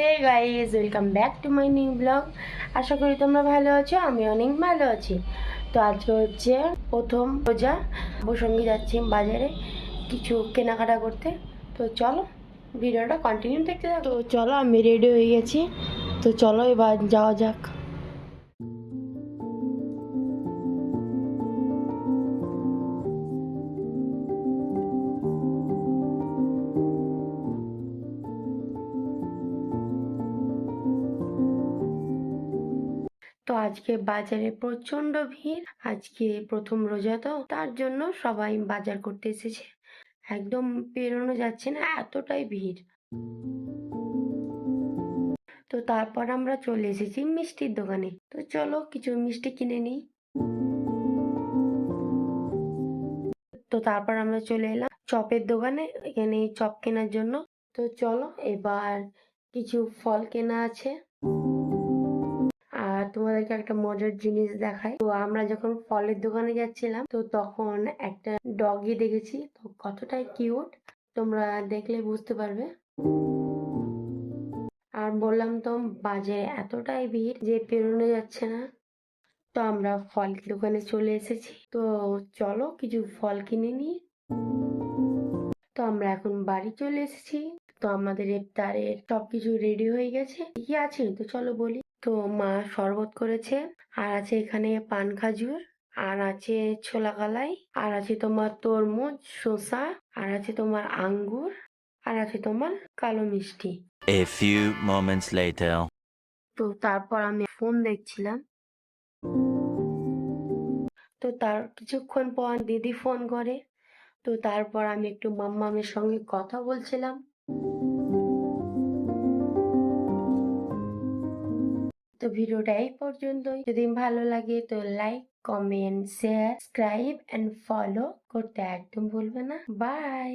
Hey guys, welcome back to my new blog. আশা করি তোমরা ভালো আছো, আমি অনেক ভালো আছি। তো আজকে হচ্ছে প্রথম রোজা। ওর সঙ্গে যাচ্ছি বাজারে কিছু কেনাকাটা করতে। তো চলো ভিডিওটা কন্টিনিউ দেখতে থাকো। তো চলো, আমি রেডি হয়ে গেছি। তো চলো এবার যাওয়া যাক। তো আজকে বাজারে প্রচন্ড ভিড়। আজকে প্রথম রোজা, তো তার জন্য সবাই বাজার করতে এসেছে। একদম পেরোনো যাচ্ছে না, এতটাই ভিড়। তো তারপর আমরা চলে এসেছি মিষ্টির দোকানে। তো চলো কিছু মিষ্টি কিনে নিই। তো তারপর আমরা চলে এলাম চপের দোকানে, এখানে চপ কেনার জন্য। তো চলো এবার কিছু ফল কেনা আছে। আর তোমাদেরকে একটা মজার জিনিস দেখাই। তো আমরা যখন ফলের দোকানে যাচ্ছিলাম, তো তখন একটা ডগি দেখেছি। তো কতটাই কিউট, তোমরা দেখলে বুঝতে পারবে। আর বললাম তো বাজারে এতটাই ভিড় যে পেরোনো যাচ্ছে না। তো আমরা ফল দোকানে চলে এসেছি। তো চলো কিছু ফল কিনে নিই। তো আমরা এখন বাড়ি চলে এসেছি। তো আমাদের ইফতারের সবকিছু রেডি হয়ে গেছে। কি আছে তো চলো বলি। তো মা শরবত করেছে, আর আছে এখানে পান খাজুর, আর আছে ছোলা কালাই, আর আছে তোমার তরমুজ, শসা, আর আছে তোমার আঙ্গুর, আর আছে তোমার কালো মিষ্টি। A few moments later. তো তারপর আমি ফোন দেখছিলাম। তো তার কিছুক্ষণ পর দিদি ফোন করে। তো তারপর আমি একটু মাম্মামের সঙ্গে কথা বলছিলাম। তো ভিডিওটা এই পর্যন্তই। যদি ভালো লাগে তো like, comment, share, subscribe and follow করতে একদম ভুলবে না। বাই।